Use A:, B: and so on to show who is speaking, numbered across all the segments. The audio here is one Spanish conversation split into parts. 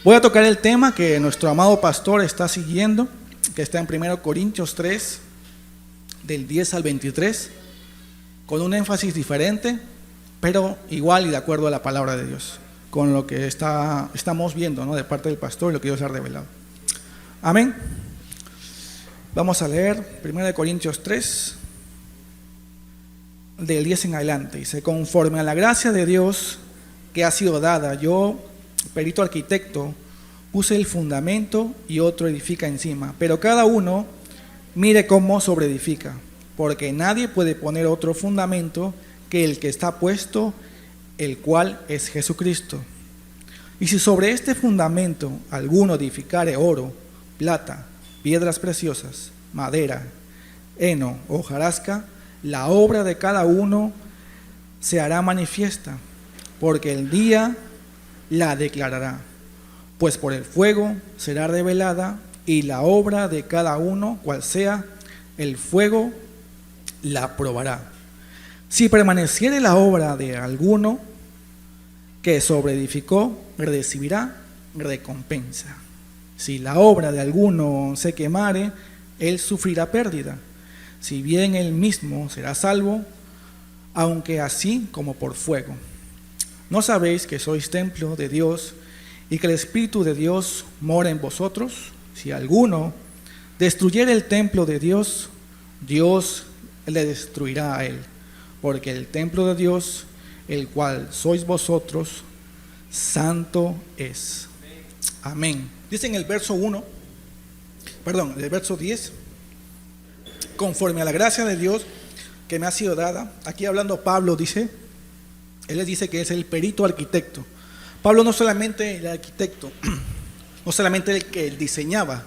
A: Voy a tocar el tema que nuestro amado pastor está siguiendo, que está en 1 Corintios 3, del 10 al 23, con un énfasis diferente, pero igual y de acuerdo a la palabra de Dios, con lo que estamos viendo, ¿no?, de parte del pastor y lo que Dios ha revelado. Amén. Vamos a leer 1 Corintios 3, del 10 en adelante. Dice: conforme a la gracia de Dios que ha sido dada, yo, perito arquitecto, puse el fundamento y otro edifica encima, pero cada uno mire cómo sobreedifica, porque nadie puede poner otro fundamento que el que está puesto, el cual es Jesucristo. Y si sobre este fundamento alguno edificare oro, plata, piedras preciosas, madera, heno o hojarasca, la obra de cada uno se hará manifiesta, porque el día la declarará, pues por el fuego será revelada, y la obra de cada uno, cual sea, el fuego la probará. Si permaneciere la obra de alguno que sobreedificó, recibirá recompensa. Si la obra de alguno se quemare, él sufrirá pérdida, si bien él mismo será salvo, aunque así como por fuego. ¿No sabéis que sois templo de Dios y que el Espíritu de Dios mora en vosotros? Si alguno destruyere el templo de Dios, Dios le destruirá a él, porque el templo de Dios, el cual sois vosotros, santo es. Amén. Dice en el verso 10, conforme a la gracia de Dios que me ha sido dada. Aquí hablando Pablo dice, él les dice que es el perito arquitecto. Pablo no solamente el arquitecto, no solamente el que diseñaba,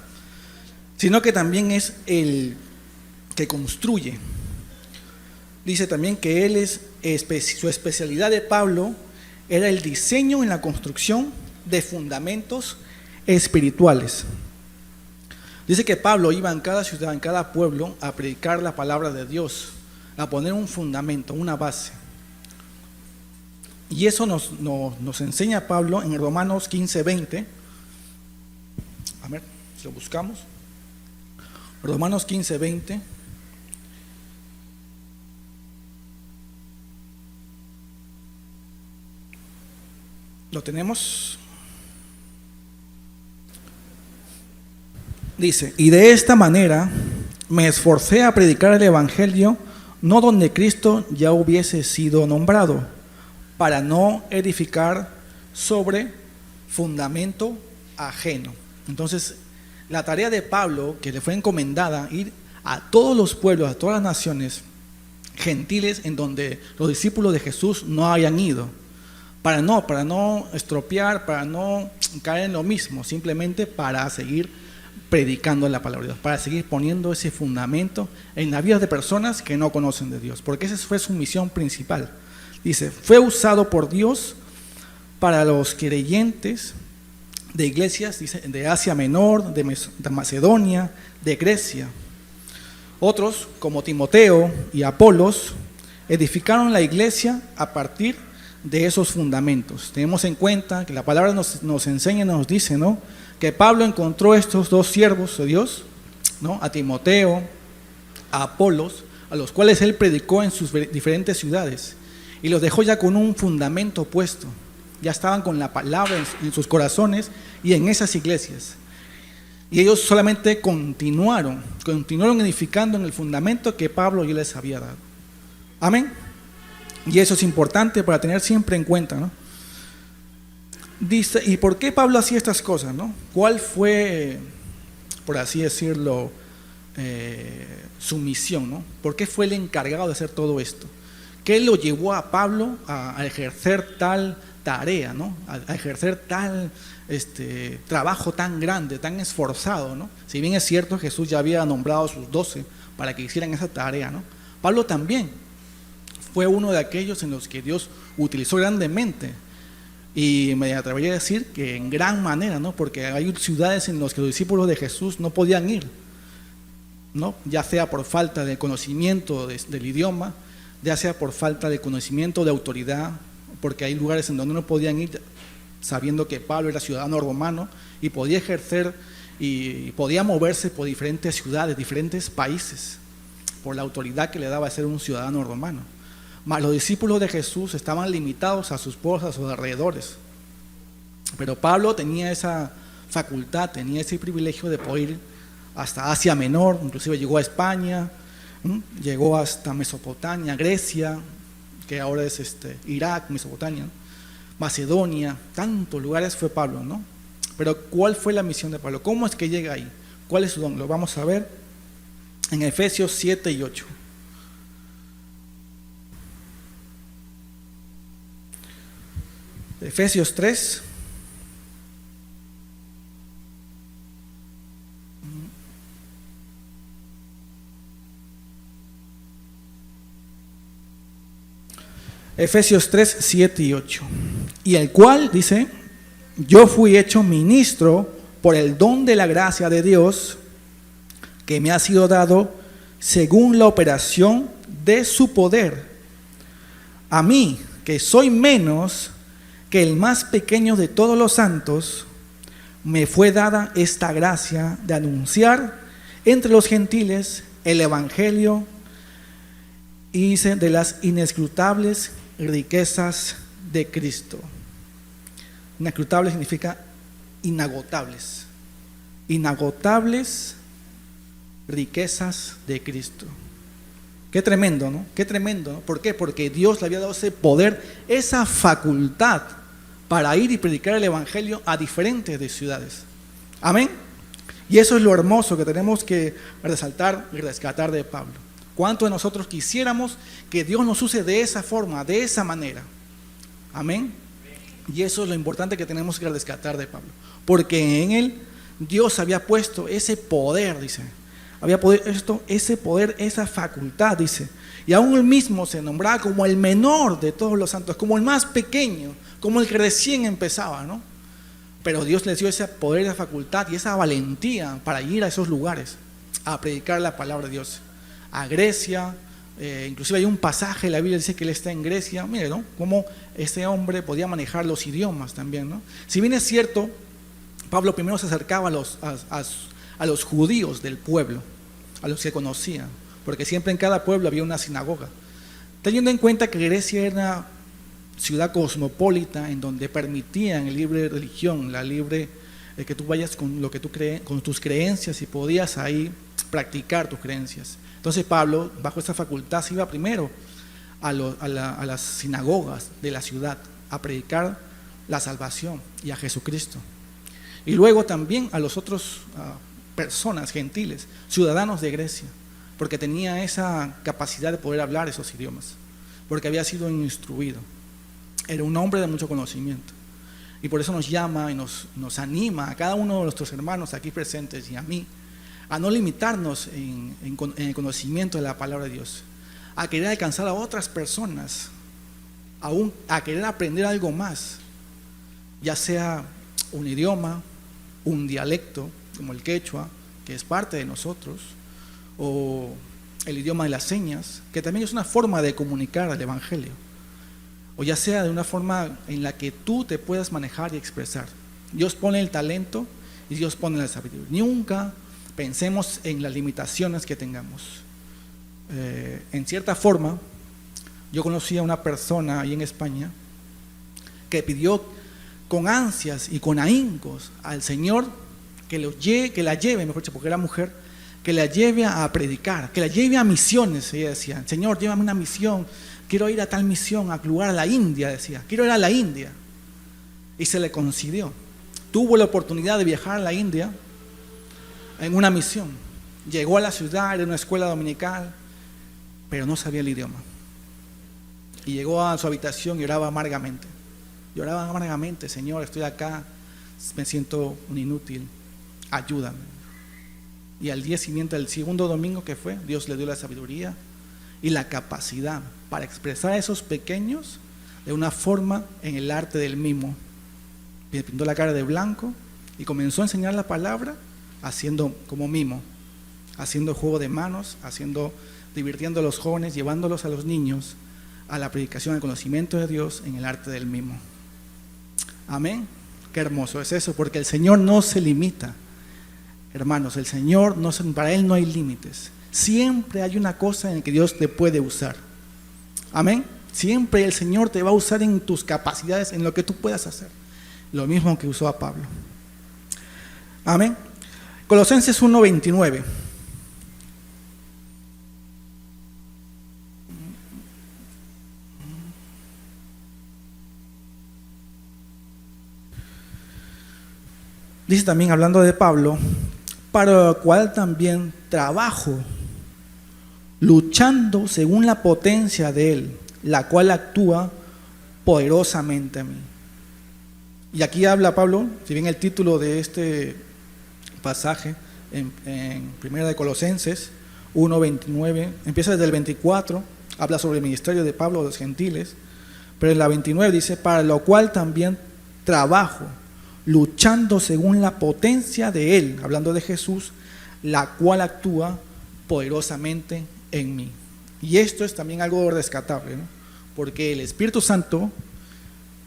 A: sino que también es el que construye. Dice también que él su especialidad de Pablo era el diseño en la construcción de fundamentos espirituales. Dice que Pablo iba en cada ciudad, en cada pueblo, a predicar la palabra de Dios, a poner un fundamento, una base. Y eso nos enseña Pablo en Romanos 15:20. A ver, si lo buscamos. Romanos 15:20. ¿Lo tenemos? Dice: y de esta manera me esforcé a predicar el evangelio, no donde Cristo ya hubiese sido nombrado, para no edificar sobre fundamento ajeno. Entonces, la tarea de Pablo, que le fue encomendada, ir a todos los pueblos, a todas las naciones gentiles en donde los discípulos de Jesús no hayan ido, para no estropear, para no caer en lo mismo, simplemente para seguir predicando la palabra de Dios, para seguir poniendo ese fundamento en la vida de personas que no conocen de Dios, porque esa fue su misión principal. Dice: fue usado por Dios para los creyentes de iglesias, dice, de Asia Menor, de Macedonia, de Grecia. Otros, como Timoteo y Apolos, edificaron la iglesia a partir de esos fundamentos. Tenemos en cuenta que la palabra nos enseña, nos dice, ¿no?, que Pablo encontró estos dos siervos de Dios, ¿no?, a Timoteo, a Apolos, a los cuales él predicó en sus diferentes ciudades, y los dejó ya con un fundamento puesto. Ya estaban con la palabra en sus corazones y en esas iglesias. Y ellos solamente continuaron edificando en el fundamento que Pablo ya les había dado. Amén. Y eso es importante para tener siempre en cuenta, ¿no? Dice, ¿y por qué Pablo hacía estas cosas, no? ¿Cuál fue, por así decirlo, su misión, ¿no? ¿Por qué fue el encargado de hacer todo esto? ¿Qué lo llevó a Pablo a ejercer tal tarea, ¿no?, a ejercer tal trabajo tan grande, tan esforzado, ¿no? Si bien es cierto, Jesús ya había nombrado a sus 12 para que hicieran esa tarea, ¿no? Pablo también fue uno de aquellos en los que Dios utilizó grandemente, y me atrevería a decir que en gran manera, ¿no?, porque hay ciudades en las que los discípulos de Jesús no podían ir, ¿no?, ya sea por falta de conocimiento del idioma, ya sea por falta de conocimiento de autoridad, porque hay lugares en donde no podían ir sabiendo que Pablo era ciudadano romano y podía ejercer y podía moverse por diferentes ciudades, diferentes países, por la autoridad que le daba ser un ciudadano romano. Mas los discípulos de Jesús estaban limitados a sus pueblos, a sus alrededores. Pero Pablo tenía esa facultad, tenía ese privilegio de poder ir hasta Asia Menor, inclusive llegó a España, llegó hasta Mesopotamia, Grecia, que ahora es Irak, Mesopotamia, Macedonia, tantos lugares fue Pablo, ¿no? Pero ¿cuál fue la misión de Pablo? ¿Cómo es que llega ahí? ¿Cuál es su don? Lo vamos a ver en Efesios 7 y 8. Efesios 3. Efesios 3, 7 y 8. Y el cual, dice, yo fui hecho ministro por el don de la gracia de Dios que me ha sido dado según la operación de su poder. A mí, que soy menos que el más pequeño de todos los santos, me fue dada esta gracia de anunciar entre los gentiles el evangelio y de las inescrutables riquezas de Cristo. Inescrutables significa inagotables. Inagotables riquezas de Cristo. Qué tremendo, ¿no? Qué tremendo, ¿no? ¿Por qué? Porque Dios le había dado ese poder, esa facultad para ir y predicar el evangelio a diferentes ciudades. Amén. Y eso es lo hermoso que tenemos que resaltar y rescatar de Pablo. ¿Cuántos de nosotros quisiéramos que Dios nos use de esa forma, de esa manera? Amén. Y eso es lo importante que tenemos que rescatar de Pablo. Porque en él Dios había puesto ese poder, dice. Había puesto ese poder, esa facultad, dice. Y aún él mismo se nombraba como el menor de todos los santos, como el más pequeño, como el que recién empezaba, ¿no? Pero Dios les dio ese poder, esa facultad y esa valentía para ir a esos lugares, a predicar la palabra de Dios. A Grecia, inclusive hay un pasaje en la Biblia que dice que él está en Grecia. Mire, ¿no? Cómo este hombre podía manejar los idiomas también, ¿no? Si bien es cierto, Pablo primero se acercaba a los judíos del pueblo, a los que conocían, porque siempre en cada pueblo había una sinagoga. Teniendo en cuenta que Grecia era una ciudad cosmopolita en donde permitían la libre religión, la libre que tú vayas con lo que tú crees, con tus creencias, y podías ahí practicar tus creencias. Entonces Pablo, bajo esa facultad, se iba primero a las sinagogas de la ciudad a predicar la salvación y a Jesucristo. Y luego también a los otros personas gentiles, ciudadanos de Grecia, porque tenía esa capacidad de poder hablar esos idiomas, porque había sido instruido. Era un hombre de mucho conocimiento. Y por eso nos llama y nos anima a cada uno de nuestros hermanos aquí presentes y a mí a no limitarnos en el conocimiento de la palabra de Dios, a querer alcanzar a otras personas, a querer aprender algo más, ya sea un idioma, un dialecto, como el quechua, que es parte de nosotros, o el idioma de las señas, que también es una forma de comunicar el evangelio, o ya sea de una forma en la que tú te puedas manejar y expresar. Dios pone el talento y Dios pone la sabiduría. Nunca pensemos en las limitaciones que tengamos. En cierta forma, yo conocí a una persona ahí en España que pidió con ansias y con ahíncos al Señor que la lleve, mejor dicho, porque era mujer, que la lleve a predicar, que la lleve a misiones. Ella decía: Señor, llévame a una misión, quiero ir a tal misión, a lugar, a la India, decía, quiero ir a la India. Y se le concedió. Tuvo la oportunidad de viajar a la India en una misión. Llegó a la ciudad, era una escuela dominical, pero no sabía el idioma. Y llegó a su habitación y lloraba amargamente. Lloraba amargamente: Señor, estoy acá, me siento un inútil, ayúdame. Y al día siguiente, el segundo domingo que fue, Dios le dio la sabiduría y la capacidad para expresar a esos pequeños de una forma en el arte del mimo. Pintó la cara de blanco y comenzó a enseñar la palabra haciendo como mimo, haciendo juego de manos, divirtiendo a los jóvenes, llevándolos a los niños a la predicación del conocimiento de Dios en el arte del mimo. Amén. Qué hermoso es eso, porque el Señor no se limita. Hermanos, el Señor, para Él no hay límites. Siempre hay una cosa en que Dios te puede usar. Amén. Siempre el Señor te va a usar en tus capacidades, en lo que tú puedas hacer. Lo mismo que usó a Pablo. Amén. Colosenses 1:29. Dice también, hablando de Pablo, para lo cual también trabajo, luchando según la potencia de Él, la cual actúa poderosamente en mí. Y aquí habla Pablo, si bien el título de este pasaje en Primera de Colosenses 1:29, empieza desde el 24, habla sobre el ministerio de Pablo a los gentiles, pero en la 29 dice, para lo cual también trabajo, luchando según la potencia de Él, hablando de Jesús, la cual actúa poderosamente en mí. Y esto es también algo rescatable, ¿no? Porque el Espíritu Santo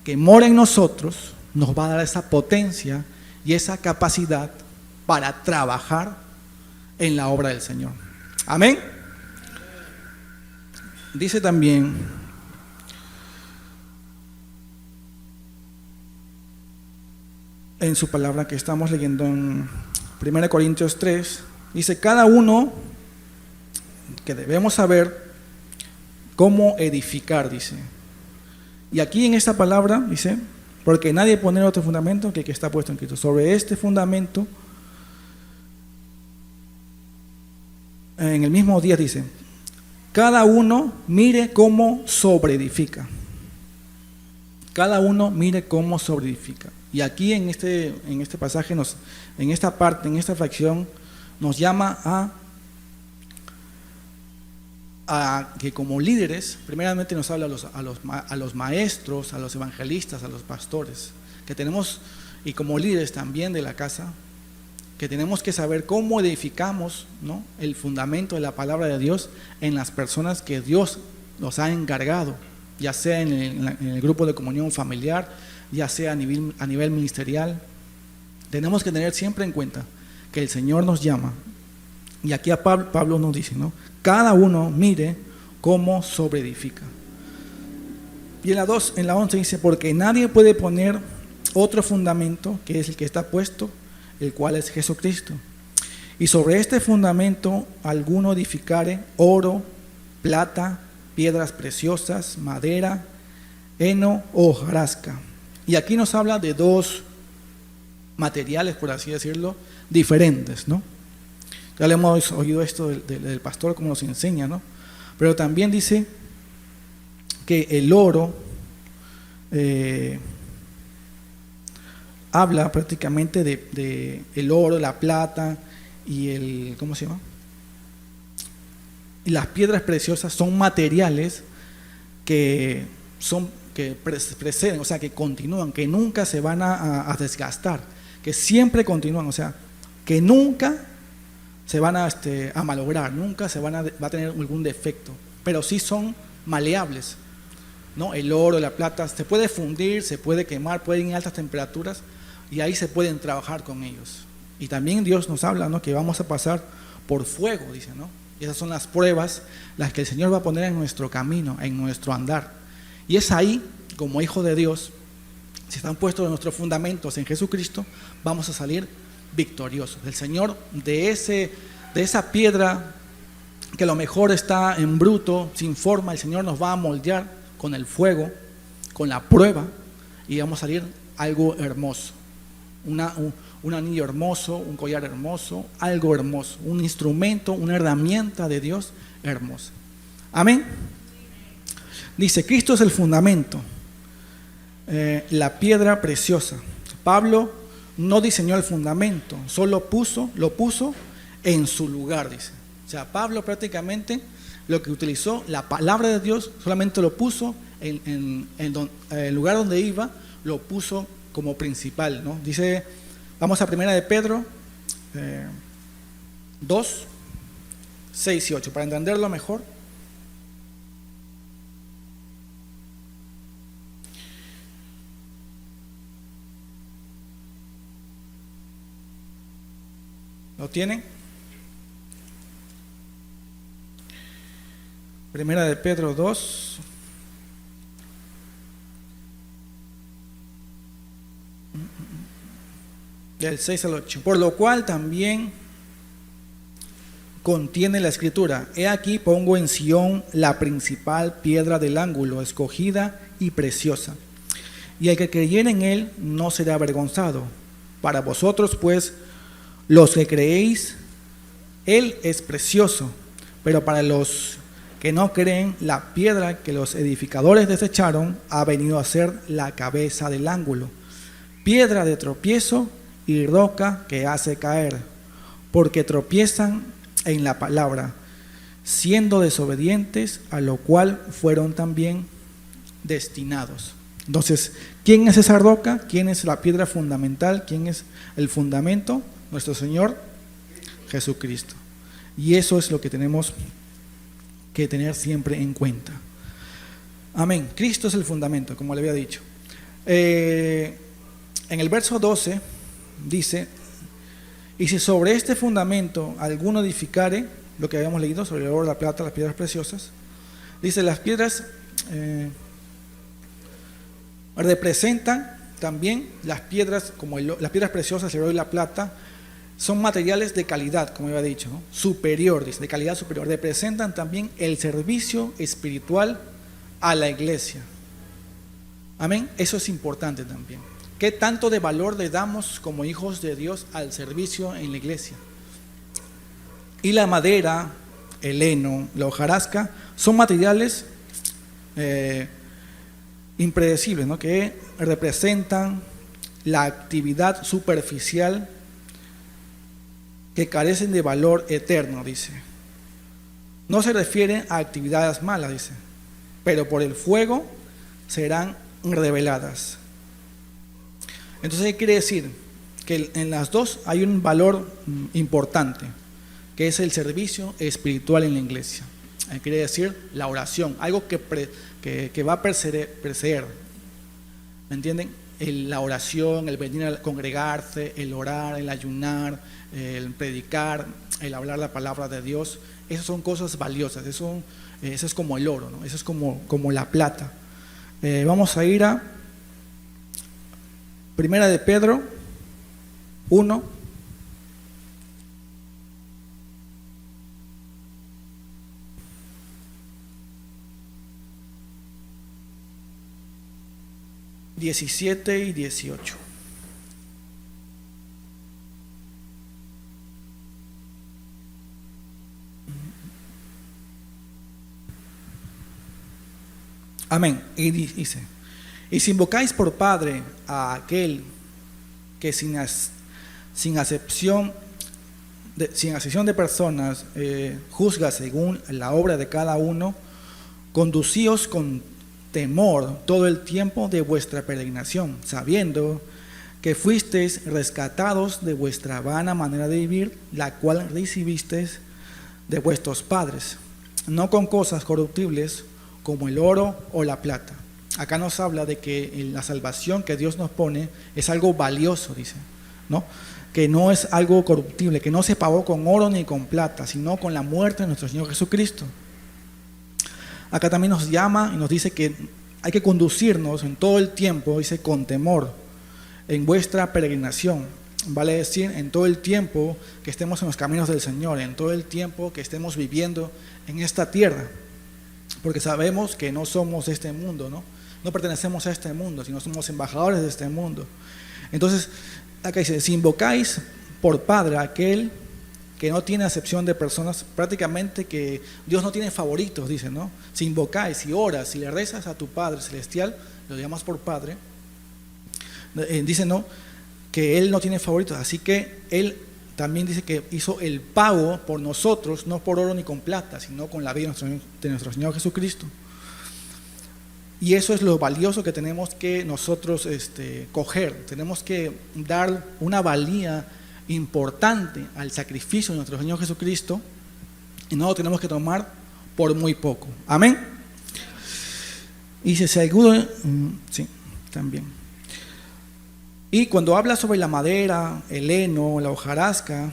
A: que mora en nosotros nos va a dar esa potencia y esa capacidad para trabajar en la obra del Señor. Amén. Dice también en su palabra que estamos leyendo en 1 Corintios 3, dice, cada uno que debemos saber cómo edificar, dice. Y aquí en esta palabra dice, porque nadie pone otro fundamento que el que está puesto en Cristo. Sobre este fundamento, en el mismo día dice, cada uno mire cómo sobreedifica. Cada uno mire cómo sobreedifica. Y aquí en este pasaje, en esta parte, en esta fracción, nos llama a que como líderes, primeramente nos habla a los maestros, a los evangelistas, a los pastores, que tenemos, y como líderes también de la casa, que tenemos que saber cómo edificamos, ¿no?, el fundamento de la palabra de Dios en las personas que Dios nos ha encargado, ya sea en el grupo de comunión familiar, ya sea a nivel ministerial. Tenemos que tener siempre en cuenta que el Señor nos llama, y aquí a Pablo nos dice, ¿no?, cada uno mire cómo sobreedifica. Y en la 11 dice, porque nadie puede poner otro fundamento que es el que está puesto, el cual es Jesucristo. Y sobre este fundamento alguno edificare oro, plata, piedras preciosas, madera, heno o hojarasca. Y aquí nos habla de dos materiales, por así decirlo, diferentes, ¿no? Ya le hemos oído esto del pastor, como nos enseña, ¿no? Pero también dice que el oro habla prácticamente de el oro, la plata y ¿cómo se llama? Y las piedras preciosas son materiales que preceden, o sea, que continúan, que nunca se van a desgastar, que siempre continúan, o sea, que nunca se van a malograr, nunca va a tener algún defecto, pero sí son maleables, ¿no? El oro, la plata, se puede fundir, se puede quemar, puede ir en altas temperaturas y ahí se pueden trabajar con ellos. Y también Dios nos habla, ¿no?, que vamos a pasar por fuego, dice, ¿no? Y esas son las pruebas, las que el Señor va a poner en nuestro camino, en nuestro andar. Y es ahí, como hijo de Dios, si están puestos nuestros fundamentos en Jesucristo, vamos a salir victoriosos. El Señor, de esa piedra que a lo mejor está en bruto, sin forma, el Señor nos va a moldear con el fuego, con la prueba, y vamos a salir algo hermoso. Un anillo hermoso, un collar hermoso, algo hermoso, un instrumento, una herramienta de Dios hermosa. Amén. Dice, Cristo es el fundamento, la piedra preciosa. Pablo no diseñó el fundamento, solo lo puso en su lugar, dice. O sea, Pablo prácticamente lo que utilizó, la palabra de Dios, solamente lo puso en el lugar donde iba, lo puso como principal, ¿no? Dice, vamos a 1 de Pedro 2, 6 y 8, para entenderlo mejor. ¿Lo tienen? Primera de Pedro 2. Del 6 al 8. Por lo cual también contiene la escritura: he aquí pongo en Sión la principal piedra del ángulo, escogida y preciosa, y el que creyere en él no será avergonzado. Para vosotros pues, los que creéis, él es precioso, pero para los que no creen, la piedra que los edificadores desecharon ha venido a ser la cabeza del ángulo, piedra de tropiezo y roca que hace caer, porque tropiezan en la palabra, siendo desobedientes, a lo cual fueron también destinados. Entonces, ¿quién es esa roca? ¿Quién es la piedra fundamental? ¿Quién es el fundamento? Nuestro Señor Jesucristo. Y eso es lo que tenemos que tener siempre en cuenta. Amén. Cristo es el fundamento, como le había dicho. En el verso 12 dice: y si sobre este fundamento alguno edificare, lo que habíamos leído sobre el oro, la plata, las piedras preciosas, dice, las piedras representan también las piedras, como las piedras preciosas, el oro y la plata, son materiales de calidad, como había dicho, ¿no? Superior, dice, de calidad superior. Representan también el servicio espiritual a la iglesia. Amén. Eso es importante también. ¿Qué tanto de valor le damos como hijos de Dios al servicio en la iglesia? Y la madera, el heno, la hojarasca, son materiales impredecibles, ¿no? Que representan la actividad superficial, que carecen de valor eterno, dice. No se refiere a actividades malas, dice, pero por el fuego serán reveladas. Entonces, ¿qué quiere decir? Que en las dos hay un valor importante, que es el servicio espiritual en la iglesia. Quiere decir la oración, algo que va a preceder, ¿me entienden? La oración, el venir a congregarse, el orar, el ayunar, el predicar, el hablar la palabra de Dios. Esas son cosas valiosas, eso es como el oro, ¿no? Eso es como la plata. Vamos a ir a Primera de Pedro 1. ...17 y 18. Amén. Y dice: y si invocáis por Padre a aquel que sin acepción de personas juzga según la obra de cada uno, conducíos con temor todo el tiempo de vuestra peregrinación, sabiendo que fuisteis rescatados de vuestra vana manera de vivir, la cual recibisteis de vuestros padres, no con cosas corruptibles como el oro o la plata. Acá nos habla de que la salvación que Dios nos pone es algo valioso, dice, ¿no? Que no es algo corruptible, que no se pagó con oro ni con plata, sino con la muerte de nuestro Señor Jesucristo. Acá también nos llama y nos dice que hay que conducirnos en todo el tiempo, dice, con temor, en vuestra peregrinación. Vale decir, en todo el tiempo que estemos en los caminos del Señor, en todo el tiempo que estemos viviendo en esta tierra. Porque sabemos que no somos de este mundo, ¿no? No pertenecemos a este mundo, sino somos embajadores de este mundo. Entonces, acá dice: si invocáis por Padre a aquel que no tiene acepción de personas, prácticamente que Dios no tiene favoritos, dice, ¿no? Si invocáis, si oras, si le rezas a tu Padre Celestial, lo llamas por Padre, dice, ¿no? Que Él no tiene favoritos, así que Él también dice que hizo el pago por nosotros, no por oro ni con plata, sino con la vida de nuestro Señor Jesucristo. Y eso es lo valioso que tenemos que nosotros coger. Tenemos que dar una valía importante al sacrificio de nuestro Señor Jesucristo, y no lo tenemos que tomar por muy poco. Amén. Y si alguno, sí, también. Y cuando habla sobre la madera, el heno, la hojarasca,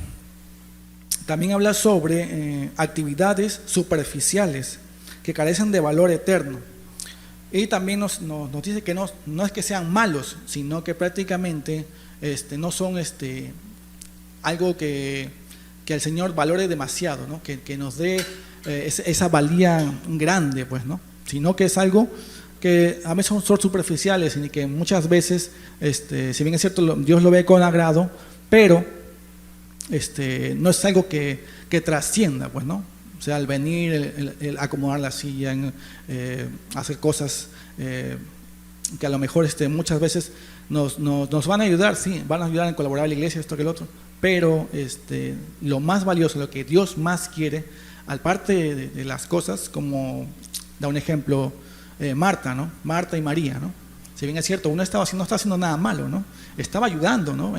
A: También habla sobre actividades superficiales que carecen de valor eterno. Y también nos dice que no es que sean malos, sino que prácticamente no son algo que el Señor valore demasiado, ¿no? Que nos dé esa valía grande, pues, ¿no? Sino que es algo que a veces son superficiales y que muchas veces, si bien es cierto, Dios lo ve con agrado, pero no es algo que trascienda, pues, ¿no? O sea, al venir, el acomodar la silla, hacer cosas que a lo mejor muchas veces nos van a ayudar, sí, van a ayudar en colaborar a la iglesia, esto que el otro, pero lo más valioso, lo que Dios más quiere, aparte de las cosas, como da un ejemplo, Marta, ¿no? Marta y María, ¿no? Si bien es cierto, uno no está haciendo nada malo, ¿no? Estaba ayudando, ¿no?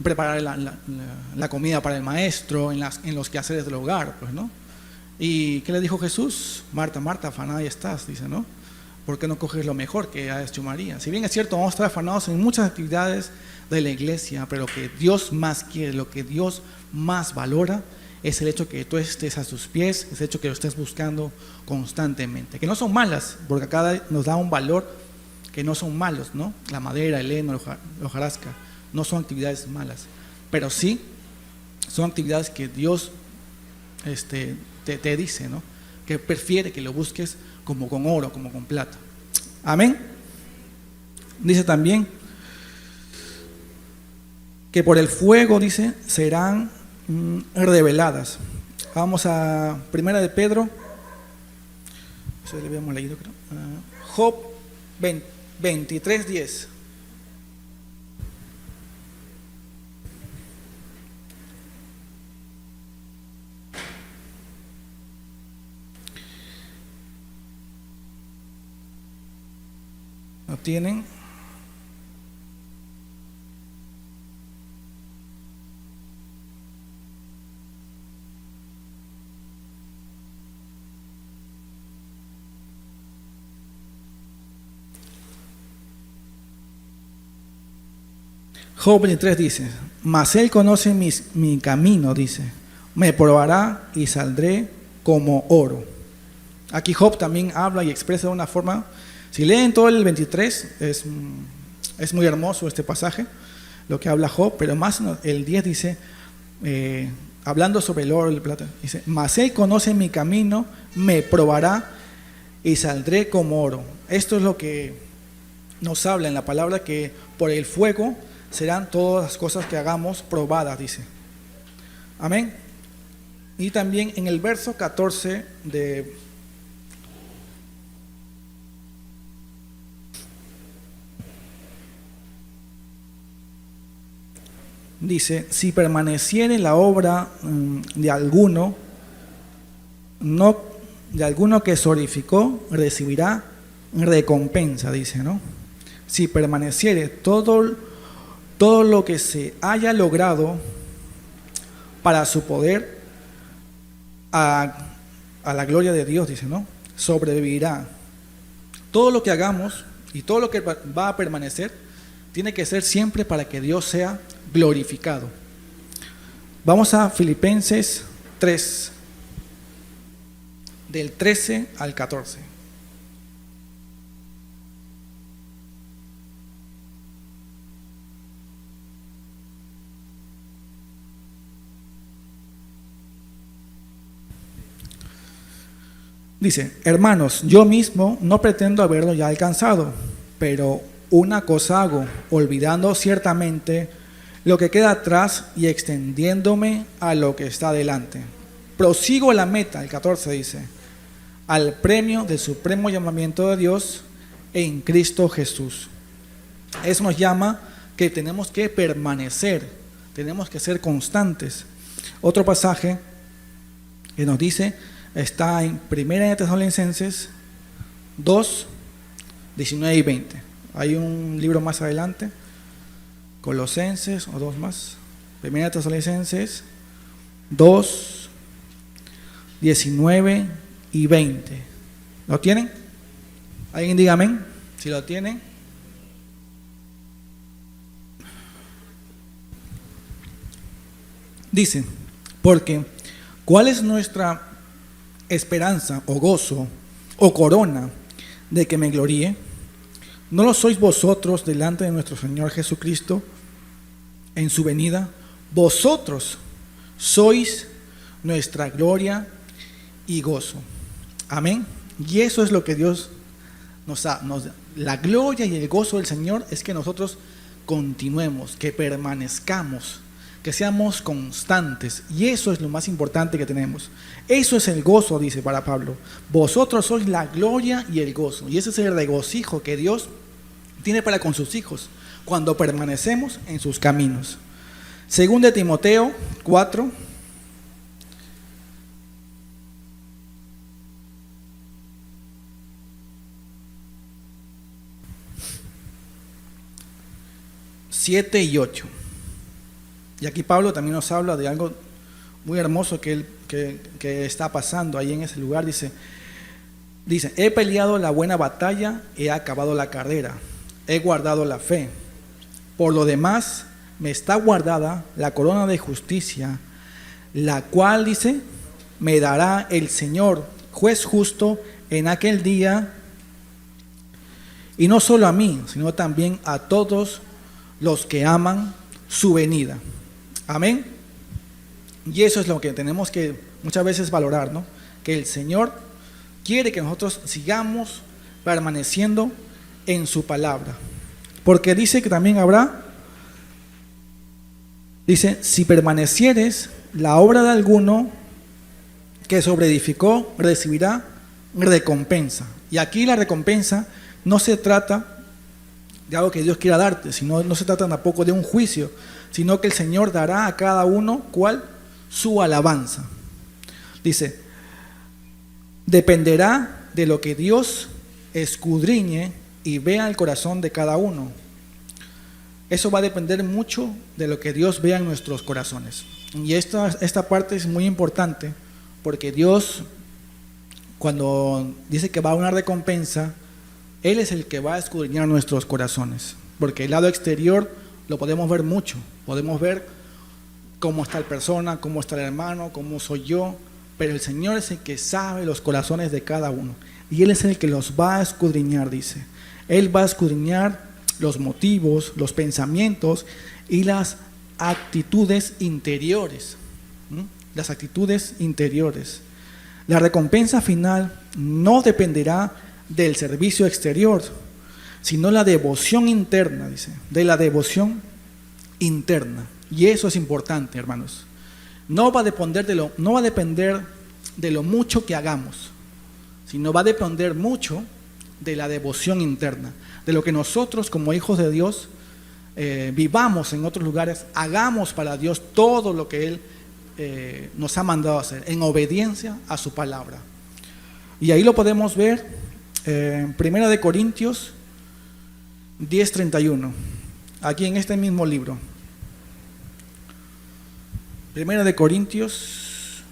A: Preparar la comida para el maestro, en los quehaceres del hogar, pues, ¿no? ¿Y qué le dijo Jesús? Marta, Marta, afanada estás, dice, ¿no? ¿Por qué no coges lo mejor que ha hecho María? Si bien es cierto, vamos a estar afanados en muchas actividades de la iglesia, pero lo que Dios más quiere, lo que Dios más valora, es el hecho que tú estés a sus pies, es el hecho que lo estés buscando constantemente. Que no son malas, porque acá nos da un valor que no son malos, ¿no? La madera, el heno, la hojarasca, no son actividades malas, pero sí son actividades que Dios te dice, ¿no? Que prefiere que lo busques como con oro, como con plata. Amén. Dice también que por el fuego, dice, serán reveladas. Vamos a Primera de Pedro, eso le habíamos leído, creo. Job 23:10. ¿Lo tienen? Job 23 dice, mas él conoce mi camino, dice, me probará y saldré como oro. Aquí Job también habla y expresa de una forma. Si leen todo el 23, es muy hermoso este pasaje, lo que habla Job, pero más el 10 dice, hablando sobre el oro y el plata, dice, mas él conoce mi camino, me probará y saldré como oro. Esto es lo que nos habla en la palabra, que por el fuego serán todas las cosas que hagamos probadas, dice. Amén. Y también en el verso 14 dice, si permaneciere la obra de alguno que se orificó, recibirá recompensa, dice, ¿no? Si permaneciere todo lo que se haya logrado para su poder a la gloria de Dios, dice, ¿no? Sobrevivirá. Todo lo que hagamos y todo lo que va a permanecer tiene que ser siempre para que Dios sea glorificado. Vamos a Filipenses 3, del 13 al 14. Dice, hermanos, yo mismo no pretendo haberlo ya alcanzado, pero una cosa hago, olvidando ciertamente lo que queda atrás y extendiéndome a lo que está delante. Prosigo la meta, el 14 dice, al premio del supremo llamamiento de Dios en Cristo Jesús. Eso nos llama que tenemos que permanecer, tenemos que ser constantes. Otro pasaje que nos dice, está en 1 Tesalonicenses 2, 19 y 20. Hay un libro más adelante, Colosenses, o dos más. 1 Tesalonicenses 2, 19 y 20. ¿Lo tienen? ¿Alguien diga amén? Si lo tienen. Dice, Porque, ¿cuál es nuestra esperanza o gozo o corona de que me gloríe? ¿No lo sois vosotros delante de nuestro Señor Jesucristo en su venida? Vosotros sois nuestra gloria y gozo. Amén. Y eso es lo que Dios nos da. La gloria y el gozo del Señor es que nosotros continuemos, que permanezcamos, que seamos constantes. Y eso es lo más importante que tenemos. Eso es el gozo, dice para Pablo. Vosotros sois la gloria y el gozo. Y ese es el regocijo que Dios tiene para con sus hijos cuando permanecemos en sus caminos. Según de Timoteo 4, siete y 8. Y aquí Pablo también nos habla de algo muy hermoso que está pasando ahí en ese lugar. Dice, he peleado la buena batalla, he acabado la carrera, he guardado la fe. Por lo demás, me está guardada la corona de justicia, la cual, dice, me dará el Señor, juez justo, en aquel día, y no solo a mí, sino también a todos los que aman su venida. Amén. Y eso es lo que tenemos que muchas veces valorar, ¿no? Que el Señor quiere que nosotros sigamos permaneciendo en su palabra. Porque dice que también habrá, dice, si permanecieres, la obra de alguno que sobreedificó recibirá recompensa. Y aquí la recompensa no se trata de algo que Dios quiera darte, sino no se trata tampoco de un juicio, sino que el Señor dará a cada uno, ¿cuál? Su alabanza. Dice, dependerá de lo que Dios escudriñe y vea el corazón de cada uno. Eso va a depender mucho de lo que Dios vea en nuestros corazones. Y esta parte es muy importante, porque Dios, cuando dice que va a una recompensa, Él es el que va a escudriñar nuestros corazones. Porque el lado exterior lo podemos ver mucho. Podemos ver cómo está la persona, cómo está el hermano, cómo soy yo. Pero el Señor es el que sabe los corazones de cada uno. Y Él es el que los va a escudriñar, dice. Él va a escudriñar los motivos, los pensamientos y las actitudes interiores. Las actitudes interiores. La recompensa final no dependerá del servicio exterior, sino la devoción interna, dice, de la devoción interna. Y eso es importante, hermanos. No va a depender de lo mucho que hagamos, sino va a depender mucho de la devoción interna, de lo que nosotros como hijos de Dios vivamos en otros lugares, hagamos para Dios todo lo que Él nos ha mandado a hacer, en obediencia a su palabra. Y ahí lo podemos ver. Primera de Corintios 10:31, aquí en este mismo libro. Primera de Corintios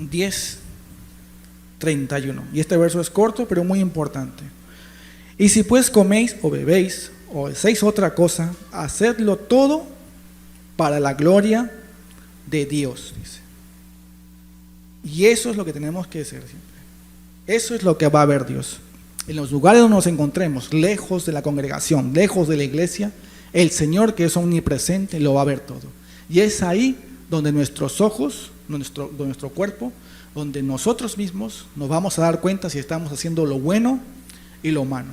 A: 10:31. Y este verso es corto, pero muy importante. Y si pues coméis o bebéis o hacéis otra cosa, hacedlo todo para la gloria de Dios, dice. Y eso es lo que tenemos que hacer siempre. Eso es lo que va a ver Dios. En los lugares donde nos encontremos, lejos de la congregación, lejos de la iglesia, el Señor, que es omnipresente, lo va a ver todo. Y es ahí donde nuestros ojos, nuestro cuerpo, donde nosotros mismos nos vamos a dar cuenta si estamos haciendo lo bueno y lo malo.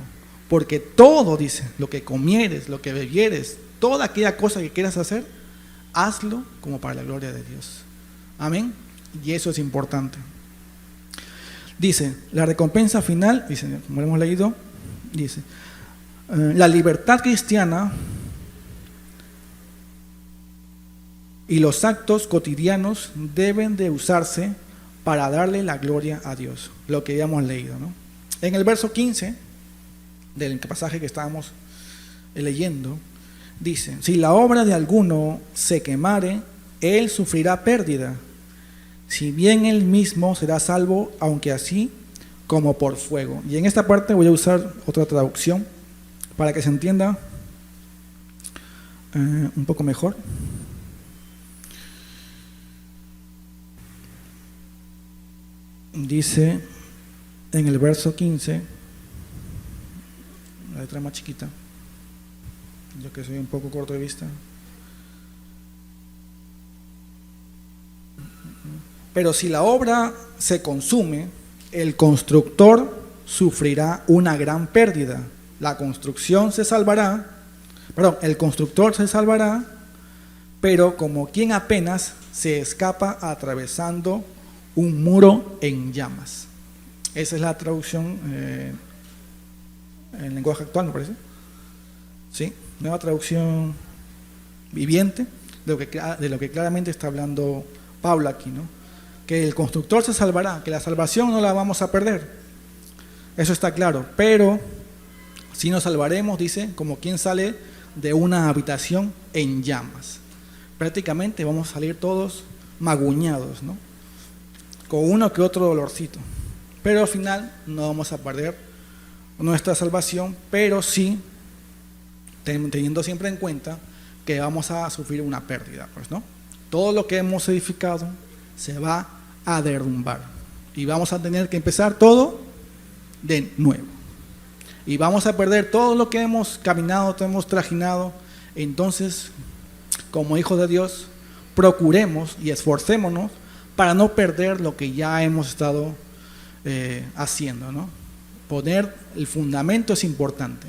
A: Porque todo, dice, lo que comieres, lo que bebieres, toda aquella cosa que quieras hacer, hazlo como para la gloria de Dios. Amén. Y eso es importante. Dice, la recompensa final, dice, como hemos leído, dice, la libertad cristiana y los actos cotidianos deben de usarse para darle la gloria a Dios, lo que ya hemos leído, ¿no? En el verso 15 del pasaje que estábamos leyendo, dice, si la obra de alguno se quemare, él sufrirá pérdida, si bien él mismo será salvo, aunque así como por fuego. Y en esta parte voy a usar otra traducción para que se entienda un poco mejor. Dice en el verso 15, la letra más chiquita, yo que soy un poco corto de vista. Pero si la obra se consume, el constructor sufrirá una gran pérdida. La construcción se salvará, el constructor se salvará, pero como quien apenas se escapa atravesando un muro en llamas. Esa es la traducción en lenguaje actual, me parece. ¿Sí? Nueva traducción viviente de lo que claramente está hablando Pablo aquí, ¿no? Que el constructor se salvará, que la salvación no la vamos a perder. Eso está claro, pero si nos salvaremos, dice, como quien sale de una habitación en llamas. Prácticamente vamos a salir todos maguñados, ¿no? Con uno que otro dolorcito. Pero al final no vamos a perder nuestra salvación, pero sí teniendo siempre en cuenta que vamos a sufrir una pérdida, pues, ¿no? Todo lo que hemos edificado se va a derrumbar y vamos a tener que empezar todo de nuevo y vamos a perder todo lo que hemos caminado, todo hemos trajinado. Entonces, como hijos de Dios, procuremos y esforcémonos para no perder lo que ya hemos estado haciendo, ¿no? Poner el fundamento es importante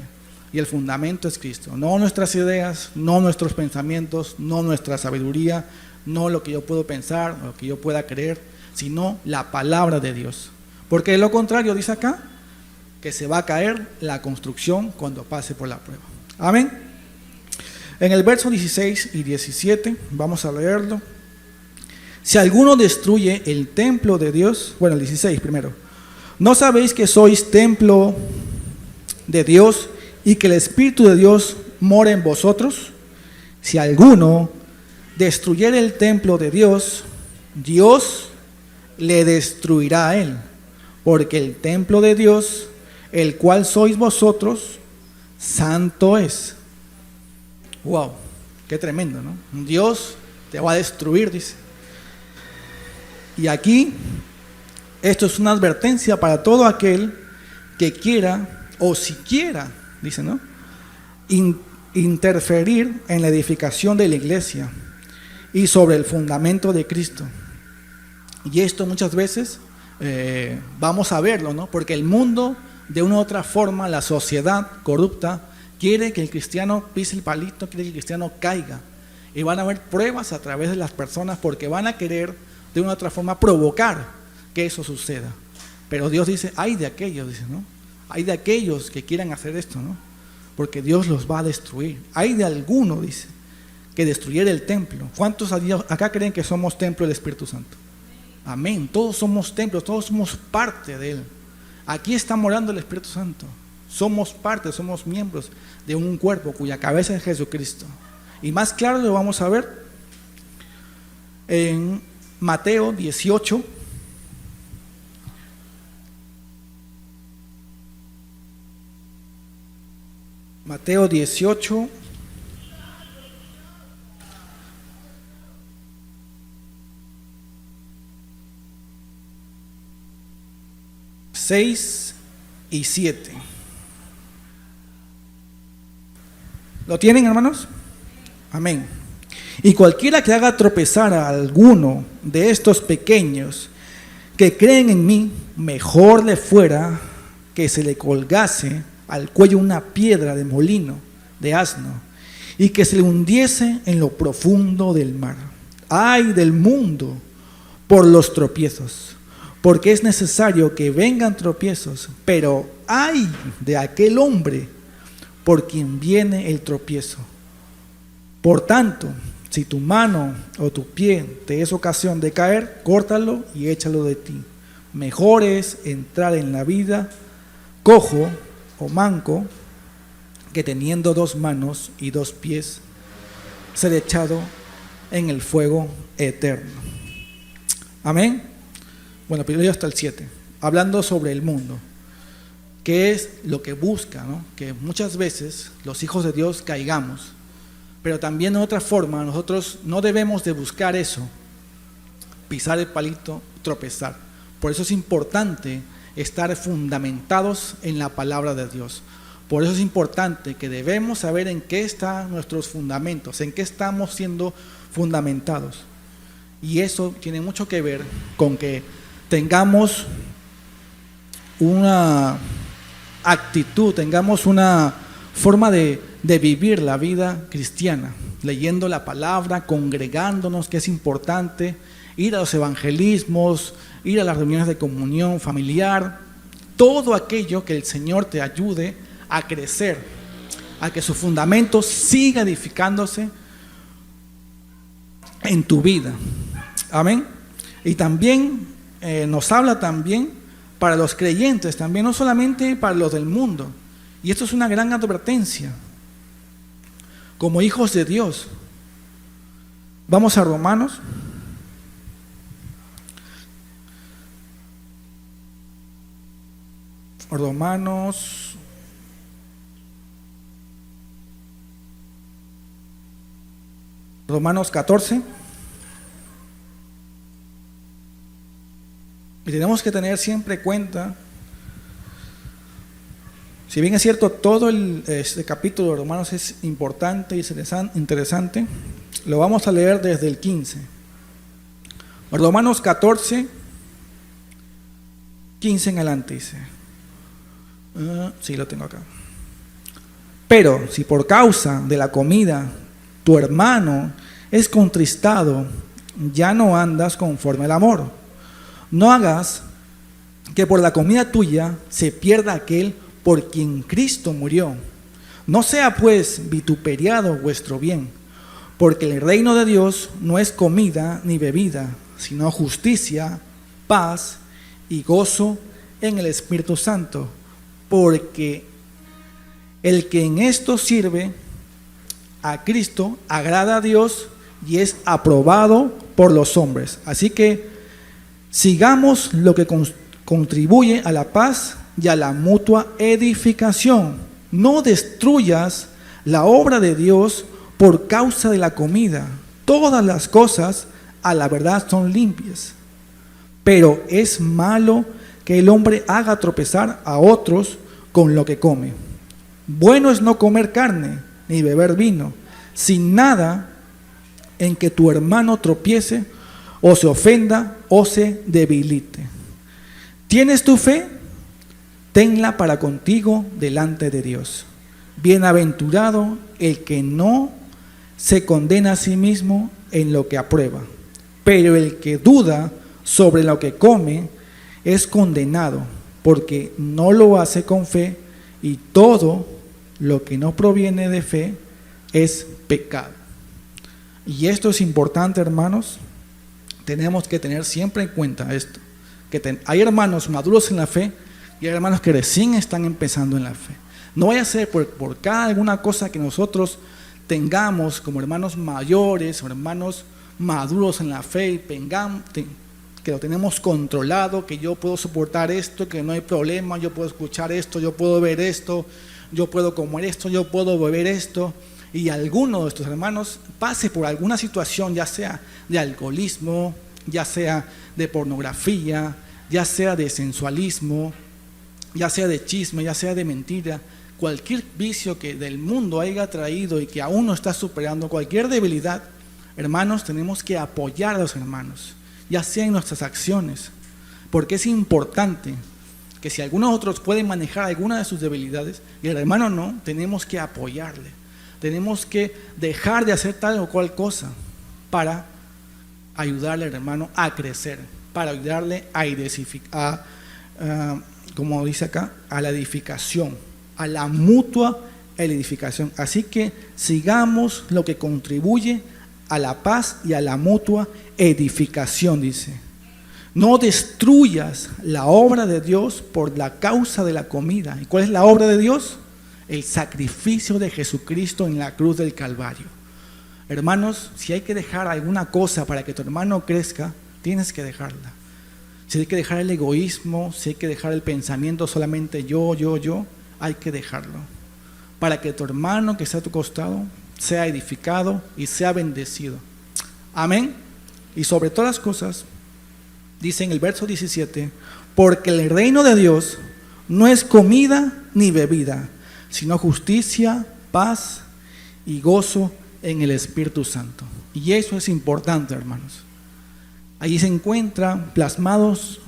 A: y el fundamento es Cristo, no nuestras ideas, no nuestros pensamientos, no nuestra sabiduría, no lo que yo puedo pensar, lo que yo pueda creer, sino la palabra de Dios. Porque de lo contrario, dice acá, que se va a caer la construcción cuando pase por la prueba. Amén. En el verso 16 y 17, vamos a leerlo. Si alguno destruye el templo de Dios, bueno, el 16 primero. ¿No sabéis que sois templo de Dios y que el Espíritu de Dios mora en vosotros? Si alguno destruyere el templo de Dios, Dios le destruirá a él, porque el templo de Dios, el cual sois vosotros, santo es. Wow, qué tremendo, ¿no? Dios te va a destruir, dice. Y aquí, esto es una advertencia para todo aquel que quiera, o siquiera, dice, ¿no?, interferir en la edificación de la iglesia y sobre el fundamento de Cristo. Y esto muchas veces vamos a verlo, ¿no? Porque el mundo, de una u otra forma, la sociedad corrupta, quiere que el cristiano pise el palito, quiere que el cristiano caiga. Y van a haber pruebas a través de las personas porque van a querer, de una u otra forma, provocar que eso suceda. Pero Dios dice, ay de aquellos, dice, ¿no? Hay de aquellos que quieran hacer esto, ¿no? Porque Dios los va a destruir. Hay de alguno, dice, que destruyera el templo. ¿Cuántos acá creen que somos templo del Espíritu Santo? Amén. Todos somos templos, todos somos parte de Él. Aquí está morando el Espíritu Santo. Somos parte, somos miembros de un cuerpo cuya cabeza es Jesucristo. Y más claro lo vamos a ver en Mateo 18. Mateo 18, seis y 7. ¿Lo tienen, hermanos? Amén. Y cualquiera que haga tropezar a alguno de estos pequeños que creen en mí, mejor le fuera que se le colgase al cuello una piedra de molino de asno y que se le hundiese en lo profundo del mar. Ay del mundo por los tropiezos, porque es necesario que vengan tropiezos, pero ay de aquel hombre por quien viene el tropiezo. Por tanto, si tu mano o tu pie te es ocasión de caer, córtalo y échalo de ti. Mejor es entrar en la vida cojo o manco, que teniendo 2 manos y 2 pies, ser echado en el fuego eterno. Amén. Bueno, pero yo hasta el 7, hablando sobre el mundo, que es lo que busca, ¿no? Que muchas veces los hijos de Dios caigamos, Pero también de otra forma, nosotros no debemos de buscar eso, pisar el palito, tropezar. Por eso es importante estar fundamentados en la palabra de Dios. Por eso es importante que debemos saber en qué están nuestros fundamentos, en qué estamos siendo fundamentados. Y eso tiene mucho que ver con que tengamos una actitud, tengamos una forma de vivir la vida cristiana, leyendo la palabra, congregándonos, que es importante, ir a los evangelismos, ir a las reuniones de comunión familiar, todo aquello que el Señor te ayude a crecer, a que su fundamento siga edificándose en tu vida. Amén. Y también nos habla también para los creyentes, también no solamente para los del mundo. Y esto es una gran advertencia. Como hijos de Dios, vamos a Romanos. Romanos 14. Y tenemos que tener siempre cuenta, si bien es cierto, todo este capítulo de Romanos es importante y es interesante, lo vamos a leer desde el 15. Romanos 14, 15 en adelante dice. Sí, lo tengo acá. Pero si por causa de la comida tu hermano es contristado, ya no andas conforme al amor. No hagas que por la comida tuya se pierda aquel por quien Cristo murió. No sea pues vituperiado vuestro bien, porque el reino de Dios no es comida ni bebida, sino justicia, paz y gozo en el Espíritu Santo, porque el que en esto sirve a Cristo agrada a Dios y es aprobado por los hombres. Así que sigamos lo que contribuye a la paz y a la mutua edificación. No destruyas la obra de Dios por causa de la comida. Todas las cosas a la verdad son limpias, pero es malo que el hombre haga tropezar a otros con lo que come. Bueno es no comer carne ni beber vino, sin nada en que tu hermano tropiece o se ofenda o se debilite. ¿Tienes tu fe? Tenla para contigo delante de Dios. Bienaventurado el que no se condena a sí mismo en lo que aprueba, pero el que duda sobre lo que come es condenado, porque no lo hace con fe, y todo lo que no proviene de fe es pecado. Y esto es importante, hermanos. Tenemos que tener siempre en cuenta esto, que hay hermanos maduros en la fe y hay hermanos que recién están empezando en la fe. No vaya a ser por cada alguna cosa que nosotros tengamos como hermanos mayores o hermanos maduros en la fe y que lo tenemos controlado, que yo puedo soportar esto, que no hay problema, yo puedo escuchar esto, yo puedo ver esto, yo puedo comer esto, yo puedo beber esto, y alguno de estos hermanos pase por alguna situación, ya sea de alcoholismo, ya sea de pornografía, ya sea de sensualismo, ya sea de chisme, ya sea de mentira, cualquier vicio que del mundo haya traído y que aún no está superando, cualquier debilidad, hermanos, tenemos que apoyar a los hermanos, ya sea en nuestras acciones, porque es importante que si algunos otros pueden manejar alguna de sus debilidades y el hermano no, tenemos que apoyarle. Tenemos que dejar de hacer tal o cual cosa para ayudarle al hermano a crecer, para ayudarle a como dice acá, a la edificación, a la mutua edificación. Así que sigamos lo que contribuye a la paz y a la mutua edificación, dice. No destruyas la obra de Dios por la causa de la comida. ¿Y cuál es la obra de Dios? El sacrificio de Jesucristo en la cruz del Calvario. Hermanos, si hay que dejar alguna cosa para que tu hermano crezca, tienes que dejarla. Si hay que dejar el egoísmo, si hay que dejar el pensamiento solamente yo, hay que dejarlo. Para que tu hermano que está a tu costado sea edificado y sea bendecido. Amén. Y sobre todas las cosas, dice en el verso 17, porque el reino de Dios no es comida ni bebida, sino justicia, paz y gozo en el Espíritu Santo. Y eso es importante, hermanos. Allí se encuentran plasmados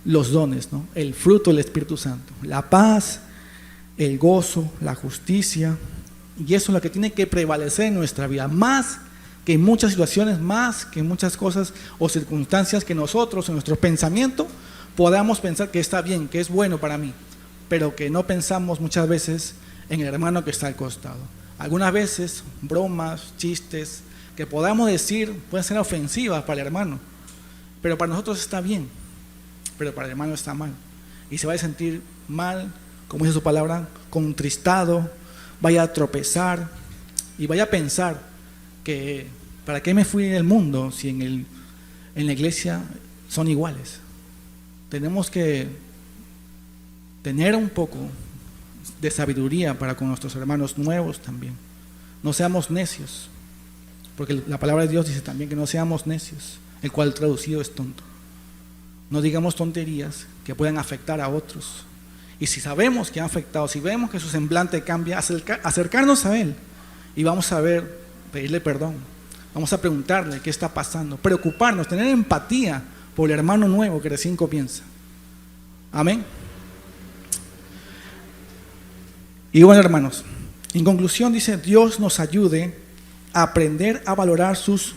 A: los dones, ¿no? El fruto del Espíritu Santo, la paz, el gozo, la justicia. Y eso es lo que tiene que prevalecer en nuestra vida, más que en muchas situaciones, más que en muchas cosas o circunstancias que nosotros en nuestro pensamiento podamos pensar que está bien, que es bueno para mí, pero que no pensamos muchas veces en el hermano que está al costado. Algunas veces bromas, chistes que podamos decir pueden ser ofensivas para el hermano, pero para nosotros está bien, pero para el hermano está mal, y se va a sentir mal, como dice su palabra, contristado, vaya a tropezar y vaya a pensar que ¿para qué me fui del mundo si en la iglesia son iguales? Tenemos que tener un poco de sabiduría para con nuestros hermanos nuevos también. No seamos necios, porque la palabra de Dios dice también que no seamos necios, el cual traducido es tonto. No digamos tonterías que puedan afectar a otros. Y si sabemos que han afectado, si vemos que su semblante cambia, acercarnos a Él y vamos a ver, pedirle perdón, vamos a preguntarle qué está pasando, preocuparnos, tener empatía por el hermano nuevo que recién comienza. Amén. Y bueno, hermanos, en conclusión dice, Dios nos ayude a aprender a valorar sus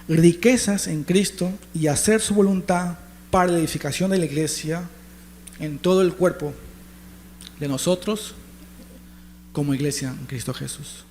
A: riquezas en Cristo y hacer su voluntad para la edificación de la iglesia en todo el cuerpo de nosotros como iglesia en Cristo Jesús.